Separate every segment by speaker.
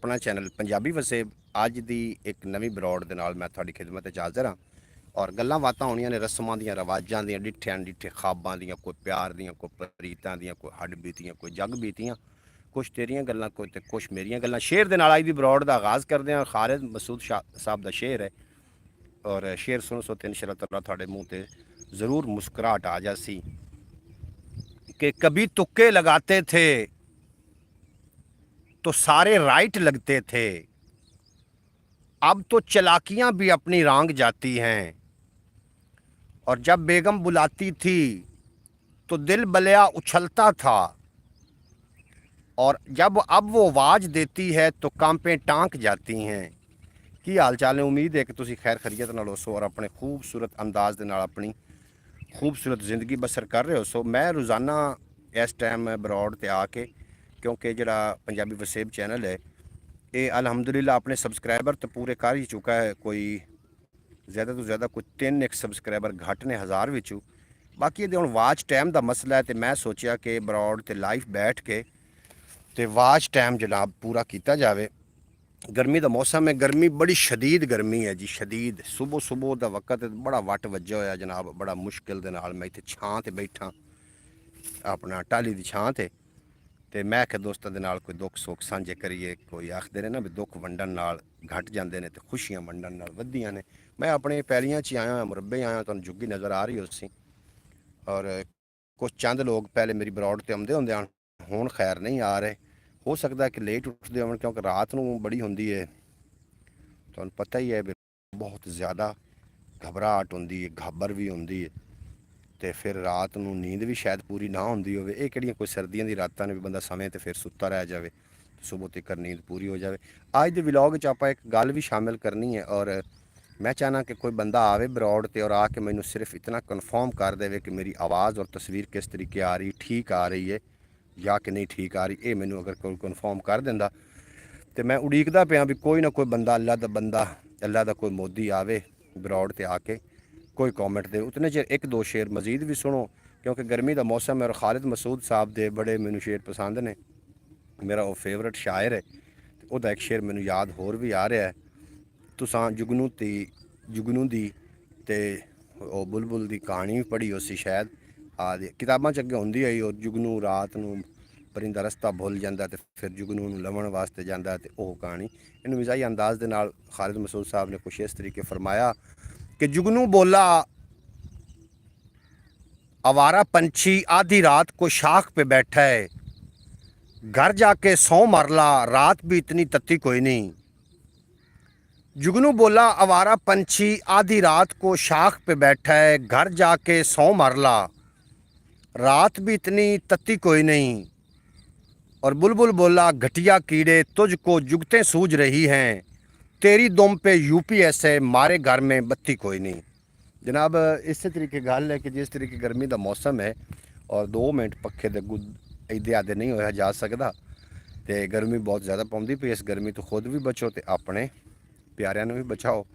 Speaker 1: अपना चैनल पंजाबी वसेब अज की एक नवी बरौड़ के नाल मैं थोड़ी खिदमत हाज़र हाँ। और गल्लां बातां होणियां ने रस्मां दियां रवाजां दियां डिठे डिठे खाबां दियां, कोई प्यार दियां, कोई प्रीतां दियां, कोई हड्ड बीतियां, कोई जग बीतियां, कुछ तेरियां गल्लां कोई ते कुछ मेरियां गल्लां। शेर दे नाल अज दी बरौड़ दा आगाज़ करदे हां। खालिद मसूद शाह साहब दा शेर है और शेर सुनो सो तो इंशाअल्लाह ताला तुहाडे मूँह ते ज़रूर मुस्कुराहट आ जासी कि कभी तुक्के लगाते थे तो सारे राइट लगते थे, अब तो चालाकियां भी अपनी रांग जाती हैं। और जब बेगम बुलाती थी तो दिल बलिया उछलता था, और जब अब वो आवाज़ देती है तो कांपे टांक जाती हैं। की हाल चाल है? उम्मीद है कि तुसी खैर खरीयत नाल होसो और अपने खूबसूरत अंदाज दे नाल अपनी खूबसूरत जिंदगी बसर कर रहे हो। सो मैं रोज़ाना इस टाइम बरौड़ ते आके, क्योंकि जड़ा पंजाबी वसेब चैनल है ये अलहमदुलिल्लाह अपने सबसक्राइबर तो पूरे कर ही चुका है। कोई ज़्यादा तो ज़्यादा कोई 3 सबसक्राइबर घट ने 1000 विचू। बाकी ये हुण वाच टाइम का मसला है, तो मैं सोचा कि बरौड़ ते लाइव बैठ के तो वाच टाइम जनाब पूरा किया जाए। गर्मी का मौसम है, गर्मी बड़ी शदीद गर्मी है जी, शदीद। सुबह सुबह का वक्त बड़ा वट वज्जा होया जनाब, बड़ा मुश्किल दे नाल मैं इत्थे छां ते बैठा, अपना टाली की छां ते मैं आख्या दोस्तों के नाल कोई दुख सुख सांझे करिए। कोई आखते ने ना भी दुख वंडन नाल घट जाते हैं तो खुशियां वंडन नाल वधियां ने। मैं अपने पैलियां च आया, मुरब्बे आया, तुहानूं जुग्गी नज़र आ रही हो सी। और कुछ चंद लोग पहले मेरी बरौड़ ते आउंदे हुंदे हन, हुण खैर नहीं आ रहे। हो सकता है कि लेट उठते होण, क्योंकि रात नूं बड़ी हुंदी है, तुहानूं पता ही है भी बहुत ज़्यादा घबराहट हुंदी है, घाबर भी हुंदी है, तो फिर रात नूं नींद भी शायद पूरी ना हुंदी होवे। ये किहड़ियां कोई सर्दियां दी रातां ने भी बंदा समय ते फिर सुत्ता रह जाए, सुबह तक नींद पूरी हो जाए। अज दे व्लॉग च आपां एक गल भी शामिल करनी है, और मैं चाहना कि कोई बंदा आवे बरौड़ ते और आके मैनू सिर्फ इतना कन्फर्म कर दे कि मेरी आवाज़ और तस्वीर किस तरीके आ रही, ठीक आ रही है या कि नहीं ठीक आ रही। ये मैनू अगर कोई कन्फर्म कर दिंदा तो मैं उड़ीकदा पिया भी कोई ना कोई बंदा, अल्लाह दा बंदा, अल्लाह दा कोई मोदी आवे बरौड़ ते आके कोई कॉमेंट दे। उतने चिर एक दो शेर मजीद भी सुनो, क्योंकि गर्मी का मौसम है और खालिद मसूद साहब दे बड़े मैनू शेर पसंद ने, मेरा वो फेवरेट शायर है। ਉਹਦਾ एक शेर मैनू याद होर भी आ रहा है, तुसां जुगनू दी ते ਉਹ बुलबुल की कहानी भी पढ़ी उसी शायद, आदि किताबां च अगे होंदी आई। और जुगनू रात नूं परिंदा रस्ता भुल जाता तो फिर जुगनू नूं लवण वास्ते जाता, तो वह कहानी इन्हूं मिजाही अंदाज दे नाल खालिद मसूद साहब ने कुछ इस तरीके फरमाया कि जुगनू बोला आवारा पंछी आधी रात को शाख पे बैठा है, घर जाके सौ मरला, रात भी इतनी तत्ती कोई नहीं। जुगनू बोला आवारा पंछी आधी रात को शाख पे बैठा है, घर जाके सौ मरला, रात भी इतनी तत्ती कोई नहीं। और बुलबुल बोला घटिया कीड़े तुझको जुगतें सूझ रही हैं, तेरी दुम पे यूपीएस है, मारे घर में बत्ती कोई नहीं। जनाब इस तरीके गल है कि जिस तरीके गर्मी का मौसम है और 2 मिनट पखे के अगू इदे आदे नहीं होया जा सकता, तो गर्मी बहुत ज़्यादा पौंदी पई। इस गर्मी तो खुद भी बचो तो अपने प्यारिਆਂ भी बचाओ,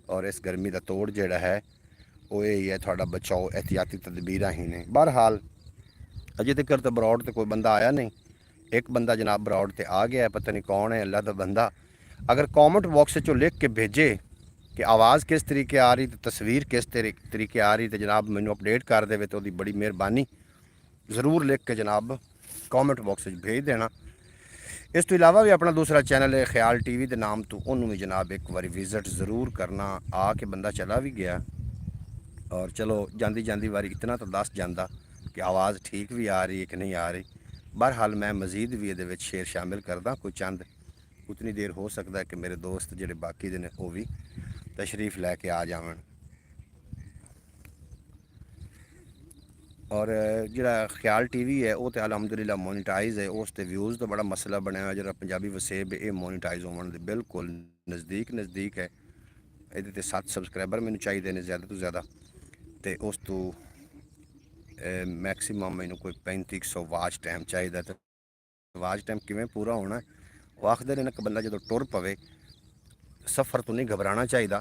Speaker 1: और इस गर्मी का तोड़ जोड़ा है वो यही है, थोड़ा बचाओ एहतियाती तदबीर ही ने। बहरहाल अजे तक तो बरौड़ तो कोई बंदा आया नहीं। एक बंदा जनाब बरौड़ ते आ गया है, पता नहीं कौन है, अल्लाह का बंदा। अगर कॉमेंट बॉक्स चो लिख के भेजे कि आवाज़ किस तरीके आ रही, तो तस्वीर किस तरीके आ रही, तो जनाब मैनू अपडेट कर दे तो उसकी बड़ी मेहरबानी। ज़रूर लिख के जनाब कॉमेंट बॉक्स भेज देना। इस तो इलावा भी अपना दूसरा चैनल है ख्याल टीवी के नाम तो उन्होंने भी जनाब एक बार विजिट ज़रूर करना। आके बंदा चला भी गया, और चलो जाती जाती वारी इतना तो दस जाता कि आवाज़ ठीक भी आ रही है कि नहीं आ रही। बहरहाल मैं मजीद भी ये शेर शामिल करदा, कोई चंद उतनी देर हो सकता है कि मेरे दोस्त जोड़े बाकी दे ने वो भी तशरीफ़ लैके आ जावन। और जो ख्याल टीवी है वो तो अलहमदुलिल्लाह मोनीटाइज़ है, उस ते व्यूज़ तो बड़ा मसला बनया हुआ। जो पंजाबी वसेब ये मोनीटाइज़ होने के बिल्कुल नज़दीक है। ये 7 सबसक्राइबर मैनू चाहिए ने ज़्यादा तो ज़्यादा, तो उस तो मैक्सीमम मैनू कोई 3500 वाच टाइम चाहिए। तो वाच टाइम किमें पूरा होना, वो आखते ने ना कि बंदा जो टुर पवे सफ़र तो नहीं घबराना चाहिए,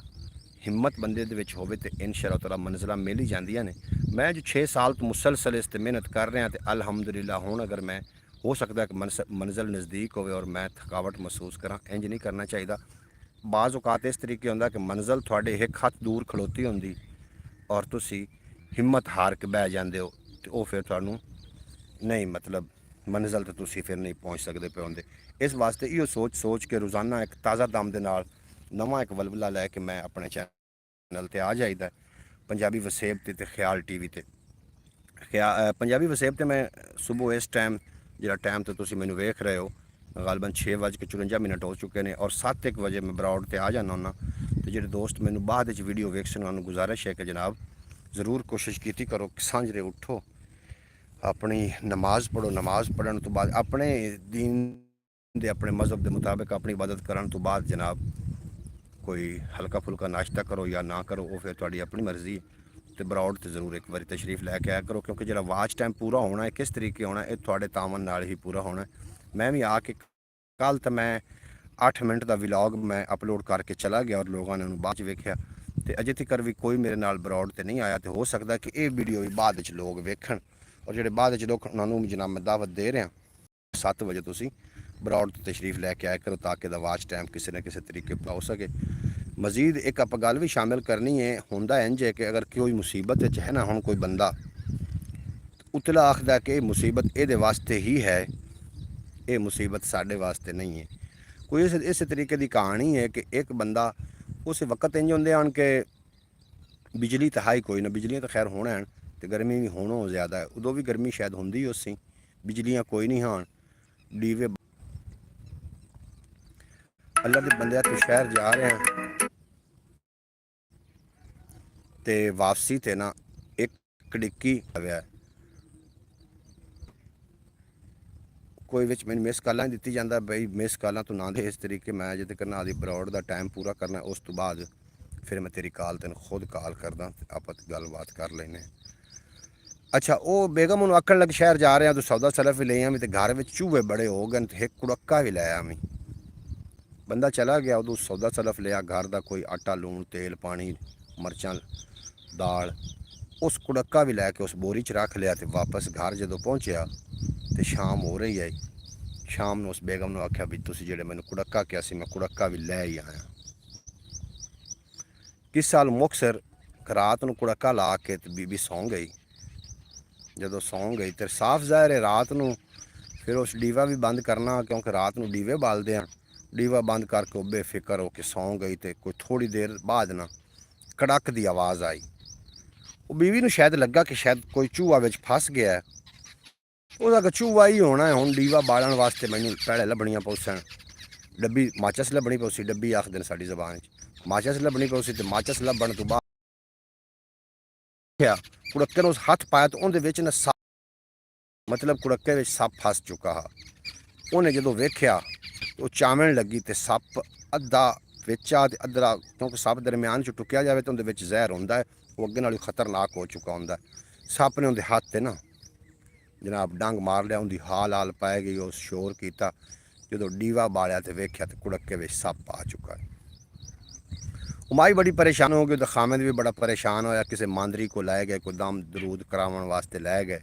Speaker 1: हिम्मत बंदे दे विच होवे ते इंशाअल्लाह ताला मंजिलां मिल ही जांदियां ने। मैं जो 6 साल तो मुसलसल इस ते मेहनत कर रहा, तो अलहमदुलिल्लाह हुण अगर मैं ਹੋ ਸਕਦਾ ਕਿ ਮੰਜ਼ਿਲ ਨਜ਼ਦੀਕ ਹੋਵੇ ਔਰ ਮੈਂ ਥਕਾਵਟ ਮਹਿਸੂਸ ਕਰਾਂ। ਇੰਜ ਨਹੀਂ ਕਰਨਾ ਚਾਹੀਦਾ। ਬਾਜ਼ ਔਕਾਤ ਇਸ ਤਰੀਕੇ ਹੁੰਦਾ ਕਿ ਮੰਜ਼ਿਲ ਤੁਹਾਡੇ ਇੱਕ ਹੱਥ ਦੂਰ ਖਲੋਤੀ ਹੁੰਦੀ ਔਰ ਤੁਸੀਂ ਹਿੰਮਤ ਹਾਰ ਕੇ ਬਹਿ ਜਾਂਦੇ ਹੋ, ਤੇ ਉਹ ਫਿਰ ਤੁਹਾਨੂੰ ਨਹੀਂ ਮਤਲਬ ਮੰਜ਼ਿਲ ਤੇ ਤੁਸੀਂ ਫਿਰ ਨਹੀਂ ਪਹੁੰਚ ਸਕਦੇ ਪਏ ਹੁੰਦੇ। ਇਸ ਵਾਸਤੇ ਇਹੋ ਸੋਚ ਕੇ ਰੋਜ਼ਾਨਾ ਇੱਕ ਤਾਜ਼ਾ ਦਮ ਦੇ ਨਾਲ ਨਵਾਂ ਇੱਕ ਵਲਵਲਾ ਲੈ ਕੇ ਮੈਂ ਆਪਣੇ ਚੈਨਲ ਤੇ ਆ ਜਾਈਦਾ, ਪੰਜਾਬੀ ਵਸੇਬ ਤੇ ਖਿਆਲ TV ਤੇ। ਪੰਜਾਬੀ ਵਸੇਬ ਤੇ ਮੈਂ ਸਵੇਰ ਇਸ ਟਾਈਮ ਜਿਹੜਾ ਟਾਈਮ ਤੇ ਤੁਸੀਂ ਮੈਨੂੰ ਵੇਖ ਰਹੇ ਹੋ ਗਾਲਬਨ 6:54 ਹੋ ਚੁੱਕੇ ਨੇ ਔਰ 7:01 ਵਜੇ ਮੈਂ ਬਰੌਡ ਤੇ ਆ ਜਾਣਾ ਹੁੰਦਾ। ਤੇ ਜਿਹੜੇ ਦੋਸਤ ਮੈਨੂੰ ਬਾਅਦ ਵਿੱਚ ਵੀਡੀਓ ਵੇਖਣ ਉਹਨਾਂ ਨੂੰ ਗੁਜ਼ਾਰਿਸ਼ ਹੈ ਕਿ ਜਨਾਬ ਜ਼ਰੂਰ ਕੋਸ਼ਿਸ਼ ਕੀਤੀ ਕਰੋ ਕਿ ਸਾਂਝਰੇ ਉੱਠੋ, ਆਪਣੀ ਨਮਾਜ਼ ਪੜ੍ਹੋ, ਨਮਾਜ਼ ਪੜ੍ਹਨ ਤੋਂ ਬਾਅਦ ਆਪਣੇ ਦੀਨ ਦੇ ਆਪਣੇ ਮਜ਼ਹਬ ਦੇ ਮੁਤਾਬਿਕ ਆਪਣੀ ਇਬਾਦਤ ਕਰਨ ਤੋਂ ਬਾਅਦ ਜਨਾਬ ਕੋਈ ਹਲਕਾ ਫੁਲਕਾ ਨਾਸ਼ਤਾ ਕਰੋ ਜਾਂ ਨਾ ਕਰੋ, ਉਹ ਫਿਰ ਤੁਹਾਡੀ ਆਪਣੀ ਮਰਜ਼ੀ। ਤੇ ਬਰੌਡ ਤੇ ਜ਼ਰੂਰ ਇੱਕ ਵਾਰੀ ਤਸ਼ਰੀਫ ਲੈ ਕੇ ਆਇਆ ਕਰੋ, ਕਿਉਂਕਿ ਜਿਹੜਾ ਵਾਚ ਟਾਈਮ ਪੂਰਾ ਹੋਣਾ ਹੈ ਕਿਸ ਤਰੀਕੇ ਹੋਣਾ ਇਹ ਤੁਹਾਡੇ ਤਾਮਨ ਨਾਲ ਹੀ ਪੂਰਾ ਹੋਣਾ। ਮੈਂ ਵੀ ਆ ਕੇ ਕੱਲ ਤਾਂ ਮੈਂ 8 ਮਿੰਟ ਦਾ ਵਲੌਗ ਮੈਂ ਅਪਲੋਡ ਕਰਕੇ ਚਲਾ ਗਿਆ ਔਰ ਲੋਕਾਂ ਨੇ ਉਹਨੂੰ ਬਾਅਦ 'ਚ ਵੇਖਿਆ, ਤੇ ਅਜੇ ਤੱਕ ਵੀ ਕੋਈ ਮੇਰੇ ਨਾਲ ਬਰੌਡ ਤੇ ਨਹੀਂ ਆਇਆ। ਤੇ ਹੋ ਸਕਦਾ ਕਿ ਇਹ ਵੀਡੀਓ ਵੀ ਬਾਅਦ ਵਿੱਚ ਲੋਕ ਵੇਖਣ, ਔਰ ਜਿਹੜੇ ਬਾਅਦ ਵਿੱਚ ਲੋਕ ਉਹਨਾਂ ਨੂੰ ਜਨਾਬ ਮੈਂ ਦਾਵਤ ਦੇ ਰਿਹਾ 7 ਵਜੇ ਤੁਸੀਂ ਬਰੌਡ ਤੋਂ ਤਸ਼ਰੀਫ ਲੈ ਕੇ ਆਇਆ ਕਰੋ, ਤਾਂ ਕਿ ਦਾ ਵਾਚ ਟਾਈਮ ਕਿਸੇ ਨਾ ਕਿਸੇ ਤਰੀਕੇ ਪਾ ਹੋ ਸਕੇ। ਮਜ਼ੀਦ ਇੱਕ ਆਪਾਂ ਗੱਲ ਵੀ ਸ਼ਾਮਿਲ ਕਰਨੀ ਹੈ। ਹੁੰਦਾ ਇੰਜ ਹੈ ਕਿ ਅਗਰ ਕੋਈ ਮੁਸੀਬਤ ਵਿੱਚ ਹੈ ਨਾ, ਹੁਣ ਕੋਈ ਬੰਦਾ ਉਤਲਾ ਆਖਦਾ ਕਿ ਇਹ ਮੁਸੀਬਤ ਇਹਦੇ ਵਾਸਤੇ ਹੀ ਹੈ, ਇਹ ਮੁਸੀਬਤ ਸਾਡੇ ਵਾਸਤੇ ਨਹੀਂ ਹੈ। ਕੋਈ ਇਸੇ ਤਰੀਕੇ ਦੀ ਕਹਾਣੀ ਹੈ ਕਿ ਇੱਕ ਬੰਦਾ ਉਸ ਵਕਤ ਇੰਜ ਹੁੰਦੇ ਹਨ ਕਿ ਬਿਜਲੀ ਤਾਂ ਹਾਈ ਕੋਈ ਨਾ, ਬਿਜਲੀਆਂ ਤਾਂ ਖੈਰ ਹੋਣਾ ਹਨ ਤੇ ਗਰਮੀ ਵੀ ਹੋਣੋਂ ਜ਼ਿਆਦਾ ਹੈ, ਉਦੋਂ ਵੀ ਗਰਮੀ ਸ਼ਾਇਦ ਹੁੰਦੀ ਉਸੀਂ, ਬਿਜਲੀਆਂ ਕੋਈ ਨਹੀਂ ਹਨ। ਡੀਵੇ ਅੱਲਾ ਦੇ ਬੰਦਿਆਂ ਤੋਂ ਸ਼ਹਿਰ ਜਾ ਰਹੇ ਹਨ ਤੇ ਵਾਪਸੀ ਤੇ ਨਾ ਇੱਕ ਡਿੱਕੀ ਆਇਆ, ਕੋਈ ਵਿੱਚ ਮੈਨੂੰ ਮਿਸ ਕਾਲਾਂ ਦਿੱਤੀ ਜਾਂਦਾ, ਬਈ ਮਿਸ ਕਾਲਾਂ ਤੋਂ ਨਾ ਦੇ ਇਸ ਤਰੀਕੇ। ਮੈਂ ਅਜੇ ਤੱਕ ਨਾ ਆਦੀ ਬਰੌਡ ਦਾ ਟਾਈਮ ਪੂਰਾ ਕਰਨਾ, ਉਸ ਤੋਂ ਬਾਅਦ ਫਿਰ ਮੈਂ ਤੇਰੀ ਕਾਲ ਤੈਨੂੰ ਖੁਦ ਕਾਲ ਕਰਦਾ ਤੇ ਆਪਾਂ ਗੱਲਬਾਤ ਕਰ ਲੈਨੇ। ਅੱਛਾ, ਉਹ ਬੇਗਮ ਉਹਨੂੰ ਆਖਣ ਲੱਗ ਸ਼ਹਿਰ ਜਾ ਰਿਹਾ ਤੂੰ ਸੌਦਾ ਸਲਫ ਵੀ ਲੈ ਆਵੀਂ ਤੇ ਘਰ ਵਿੱਚ ਚੂਹੇ ਬੜੇ ਹੋ ਗਏ ਤੇ ਇੱਕ ਕੁੜੱਕਾ ਵੀ ਲੈ ਆਵੀਂ। ਬੰਦਾ ਚਲਾ ਗਿਆ, ਉਦੋਂ ਸੌਦਾ ਸਲਫ ਲਿਆ ਘਰ ਦਾ, ਕੋਈ ਆਟਾ ਲੂਣ ਤੇਲ ਪਾਣੀ ਮਿਰਚਾਂ ਦਾਲ, ਉਸ ਕੁੜੱਕਾ ਵੀ ਲੈ ਕੇ ਉਸ ਬੋਰੀ 'ਚ ਰੱਖ ਲਿਆ। ਤੇ ਵਾਪਸ ਘਰ ਜਦੋਂ ਪਹੁੰਚਿਆ ਤੇ ਸ਼ਾਮ ਹੋ ਰਹੀ ਹੈ। ਸ਼ਾਮ ਨੂੰ ਉਸ ਬੇਗਮ ਨੂੰ ਆਖਿਆ ਵੀ ਤੁਸੀਂ ਜਿਹੜੇ ਮੈਨੂੰ ਕੁੜੱਕਾ ਕਿਹਾ ਸੀ ਮੈਂ ਕੁੜੱਕਾ ਵੀ ਲੈ ਹੀ ਆਇਆ। ਕਿਸ ਸਾਲ ਮੁਕਤਸਰ ਰਾਤ ਨੂੰ ਕੁੜੱਕਾ ਲਾ ਕੇ ਤੇ ਬੀਬੀ ਸੌਂ ਗਈ। ਜਦੋਂ ਸੌਂ ਗਈ ਤੇ ਸਾਫ਼ ਜ਼ਾਹਿਰ ਹੈ ਰਾਤ ਨੂੰ ਫਿਰ ਉਸ ਡੀਵਾ ਵੀ ਬੰਦ ਕਰਨਾ, ਕਿਉਂਕਿ ਰਾਤ ਨੂੰ ਡੀਵੇ ਬਾਲਦੇ ਆ। ਡੀਵਾ ਬੰਦ ਕਰਕੇ ਉਹ ਬੇਫਿਕਰ ਹੋ ਕੇ ਸੌਂ ਗਈ ਤੇ ਕੋਈ ਥੋੜੀ ਦੇਰ ਬਾਅਦ ਨਾ ਕੜਕ ਦੀ ਆਵਾਜ਼ ਆਈ। ਉਹ ਬੀਵੀ ਨੂੰ ਸ਼ਾਇਦ ਲੱਗਾ ਕਿ ਸ਼ਾਇਦ ਕੋਈ ਚੂਹਾ ਵਿੱਚ ਫਸ ਗਿਆ ਹੈ। ਉਹਦਾ ਕਿ ਚੂਹਾ ਹੀ ਹੋਣਾ ਹੈ। ਹੁਣ ਡੀਵਾ ਬਾਲਣ ਵਾਸਤੇ ਮੈਨੂੰ ਪਹਿਲੇ ਲੱਭਣੀਆਂ ਪਊਸਣ, ਡੱਬੀ ਮਾਚਸ ਲੱਭਣੀ ਪਊ ਸੀ, ਡੱਬੀ ਆਖਦੇ ਨੇ ਸਾਡੀ ਜ਼ਬਾਨ 'ਚ, ਮਾਚਸ ਲੱਭਣੀ ਪਊ ਸੀ। ਤੇ ਮਾਚਸ ਲੱਭਣ ਤੋਂ ਬਾਅਦ ਕੁੜੱਕੇ ਨੂੰ ਹੱਥ ਪਾਇਆ ਤੇ ਉਹਦੇ ਵਿੱਚ ਨਾ ਸੱਪ, ਮਤਲਬ ਕੁੜੱਕੇ ਵਿੱਚ ਸੱਪ ਫਸ ਚੁੱਕਾ ਹੈ। ਉਹਨੇ ਜਦੋਂ ਵੇਖਿਆ ਉਹ ਚਾਵਣ ਲੱਗੀ ਤੇ ਸੱਪ ਅੱਧਾ ਵਿੱਚ ਆ ਤੇ ਅੱਧਾ, ਕਿਉਂਕਿ ਸੱਪ ਦਰਮਿਆਨ 'ਚ ਟੁੱਕਿਆ ਜਾਵੇ ਤਾਂ ਉਹਦੇ ਵਿੱਚ ਜ਼ਹਿਰ ਹੁੰਦਾ ਹੈ, ਉਹ ਅੱਗੇ ਨਾਲੋਂ ਖਤਰਨਾਕ ਹੋ ਚੁੱਕਾ ਹੁੰਦਾ। ਸੱਪ ਨੇ ਉਹਦੇ ਹੱਥ 'ਤੇ ਨਾ ਜਨਾਬ ਡੰਗ ਮਾਰ ਲਿਆ, ਉਹਦੀ ਹਾਲ ਪੈ ਗਈ। ਉਹ ਸ਼ੋਰ ਕੀਤਾ, ਜਦੋਂ ਡੀਵਾ ਬਾਲਿਆ ਤੇ ਵੇਖਿਆ ਤੇ ਕੁੜੱਕੇ ਵਿੱਚ ਸੱਪ ਆ ਚੁੱਕਾ ਹੈ। ਉਮਾਈ ਬੜੀ ਪਰੇਸ਼ਾਨ ਹੋ ਗਈ, ਉਹਦਾ ਖਾਮਦ ਵੀ ਬੜਾ ਪਰੇਸ਼ਾਨ ਹੋਇਆ। ਕਿਸੇ ਮਾਂਦਰੀ को ਲੈ ਗਏ, ਕੋਈ ਦਮ ਦਰੂਦ ਕਰਾਉਣ ਵਾਸਤੇ ਲੈ ਗਏ।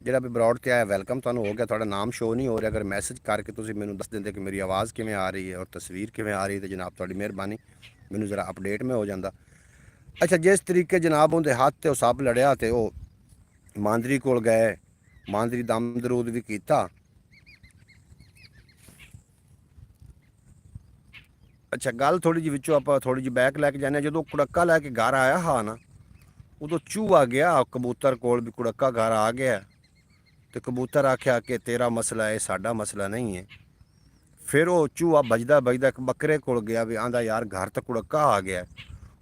Speaker 1: ਜਿਹੜਾ ਵੀ ਬਰੌਡ ਤੇ ਆਇਆ ਵੈਲਕਮ ਤੁਹਾਨੂੰ ਹੋ ਗਿਆ, ਤੁਹਾਡਾ ਨਾਮ ਸ਼ੋ ਨਹੀਂ ਹੋ ਰਿਹਾ। ਅਗਰ ਮੈਸੇਜ ਕਰਕੇ ਤੁਸੀਂ ਮੈਨੂੰ ਦੱਸ ਦਿੰਦੇ ਕਿ ਮੇਰੀ ਆਵਾਜ਼ ਕਿਵੇਂ ਆ ਰਹੀ ਹੈ ਔਰ ਤਸਵੀਰ ਕਿਵੇਂ ਆ ਰਹੀ ਹੈ, ਤੇ ਜਨਾਬ ਤੁਹਾਡੀ ਮਿਹਰਬਾਨੀ, ਮੈਨੂੰ ਜ਼ਰਾ ਅਪਡੇਟ ਮੈਂ ਹੋ ਜਾਂਦਾ। ਅੱਛਾ, ਜਿਸ ਤਰੀਕੇ ਜਨਾਬ ਉਹਦੇ ਹੱਥ ਤੇ ਉਹ ਸੱਪ ਲੜਿਆ ਤੇ ਉਹ ਮਾਂਦਰੀ ਕੋਲ ਗਏ, ਮਾਂਦਰੀ ਦਮ ਦਰੂਦ ਵੀ ਕੀਤਾ। ਅੱਛਾ, ਗੱਲ ਥੋੜੀ ਜਿਹੀ ਵਿੱਚੋਂ ਆਪਾਂ ਥੋੜੀ ਜਿਹੀ ਬੈਕ ਲੈ ਕੇ ਜਾਂਦੇ। ਜਦੋਂ ਕੁੜੱਕਾ ਲੈ ਕੇ ਘਰ ਆਇਆ ਹਾਂ ਨਾ, ਉਦੋਂ ਚੂਹਾ ਗਿਆ ਕਬੂਤਰ ਕੋਲ ਵੀ ਕੁੜੱਕਾ ਘਰ ਆ ਗਿਆ। ਤੇ ਕਬੂਤਰ ਆਖਿਆ ਕਿ ਤੇਰਾ ਮਸਲਾ ਹੈ, ਸਾਡਾ ਮਸਲਾ ਨਹੀਂ ਹੈ। ਫਿਰ ਉਹ ਚੂਹਾ ਵੱਜਦਾ ਇੱਕ ਬੱਕਰੇ ਕੋਲ ਗਿਆ ਵੀ ਆਂਦਾ ਯਾਰ ਘਰ ਤਾਂ ਕੁੜੱਕਾ ਆ ਗਿਆ।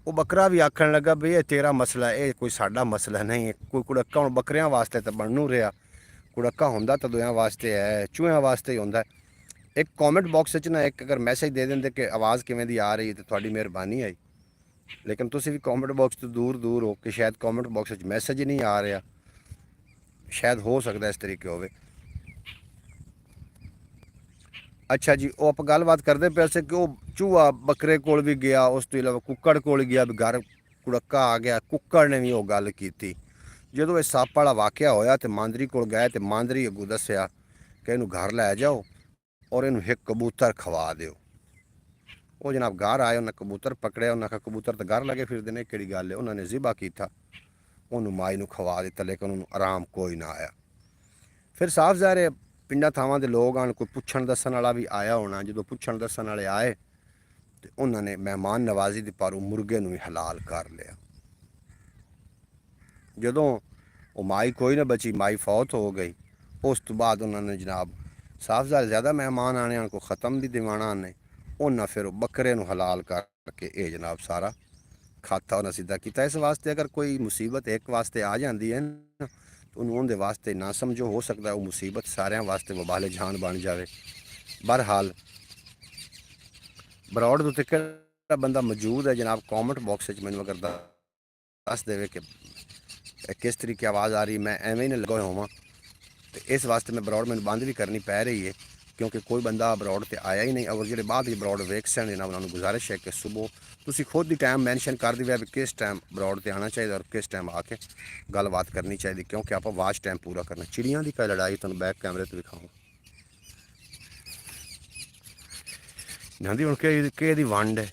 Speaker 1: ਉਹ ਬੱਕਰਾ ਵੀ ਆਖਣ ਲੱਗਾ ਵੀ ਇਹ ਤੇਰਾ ਮਸਲਾ, ਇਹ ਕੋਈ ਸਾਡਾ ਮਸਲਾ ਨਹੀਂ ਹੈ। ਕੋਈ ਕੁੜੱਕਾ ਹੁਣ ਬੱਕਰਿਆਂ ਵਾਸਤੇ ਤਾਂ ਬਣ ਨੂੰ ਰਿਹਾ, ਕੁੜੱਕਾ ਹੁੰਦਾ ਤਾਂ ਦੋਆਂ ਵਾਸਤੇ ਹੈ, ਚੂਹਿਆਂ ਵਾਸਤੇ ਹੀ ਹੁੰਦਾ। ਇੱਕ ਕਮੈਂਟ ਬਾਕਸ ਵਿੱਚ ਨਾ ਇੱਕ ਅਗਰ ਮੈਸੇਜ ਦੇ ਦਿੰਦੇ ਕਿ ਆਵਾਜ਼ ਕਿਵੇਂ ਦੀ ਆ ਰਹੀ ਹੈ, ਤਾਂ ਤੁਹਾਡੀ ਮਿਹਰਬਾਨੀ ਹੈ। ਲੇਕਿਨ ਤੁਸੀਂ ਵੀ ਕਮੈਂਟ ਬਾਕਸ ਤੋਂ ਦੂਰ ਹੋ ਕਿ ਸ਼ਾਇਦ ਕਮੈਂਟ ਬਾਕਸ ਵਿੱਚ ਮੈਸੇਜ ਹੀ ਨਹੀਂ ਆ ਰਿਹਾ, ਸ਼ਾਇਦ ਹੋ ਸਕਦਾ ਇਸ ਤਰੀਕੇ ਹੋਵੇ। ਅੱਛਾ ਜੀ, ਉਹ ਆਪਾਂ ਗੱਲਬਾਤ ਕਰਦੇ ਪਏ ਸੀ ਕਿ ਉਹ ਚੂਹਾ ਬੱਕਰੇ ਕੋਲ ਵੀ ਗਿਆ, ਉਸ ਤੋਂ ਇਲਾਵਾ ਕੁੱਕੜ ਕੋਲ ਗਿਆ ਵੀ ਘਰ ਕੁੜੱਕਾ ਆ ਗਿਆ। ਕੁੱਕੜ ਨੇ ਵੀ ਉਹ ਗੱਲ ਕੀਤੀ। ਜਦੋਂ ਇਹ ਸੱਪ ਵਾਲਾ ਵਾਕਿਆ ਹੋਇਆ ਤੇ ਮਾਂਦਰੀ ਕੋਲ ਗਏ ਤੇ ਮਾਂਦਰੀ ਅੱਗੋਂ ਦੱਸਿਆ कि इनू घर लै जाओ और इनू एक कबूतर खवा दो। वो जनाब घर आए, उन्हें कबूतर पकड़े, उन्हें आखा कबूतर तो घर लगे फिरदे ने, केड़ी गल है। उन्होंने जिबा किया, उन्होंने माई नू खवा दिता, लेकिन उन्होंने आराम कोई ना आया। फिर साफ ज़ाहिर है पिंडा थावां दे लोग आन, कोई पुछण दस्सण वाला भी आया होना। जो पुछण दस्सण वाले आए तो उन्होंने मेहमान नवाजी दी पारू मुर्गे नू भी हलाल कर लिया। जदों वो माई कोई ना बची, माई फौत हो गई, उस तो बाद उन्होंने जनाब साफ ज़ाहिर ज़्यादा मेहमान आने को ख़त्म भी दिवाना ने, उन्हें फिर बकरे नू हलाल करके ये जनाब सारा खाता उन्हें सीधा किया। इस वास्ते अगर कोई मुसीबत एक वास्ते आ जाती है ना, तो उन्होंने वास्ते ना समझो, हो सकता है वो मुसीबत सारे वास्ते वबाले जान बन जाए। बहरहाल बरौड़ के उत्ते किहड़ा बंदा मौजूद है जनाब, कॉमेंट बॉक्स में मैनू अगर दस देवे कि किस तरीके आवाज़ आ रही, मैं एवं ही नहीं लगा होवां। तो इस वास्ते मैं बरौड़ मैंने बंद भी करनी पै रही है, क्योंकि कोई बंदा बरौड़ से आया ही नहीं। और जो बाद बरौड़ वेख सन जनाब, उन्होंने गुजारिश है कि सुबह तुसी खुद ही टाइम मैंशन कर दिया भी किस टाइम बरौड़ से आना चाहिए और किस टाइम आके गलबात करनी चाहिए, क्योंकि आप वाच टाइम पूरा करना। चिड़ियाँ की क्या लड़ाई तुम बैक कैमरे तो दिखाऊँ ਜਾਂਦੀ ਹੁਣ ਕਿ ਇਹਦੀ ਵੰਡ है।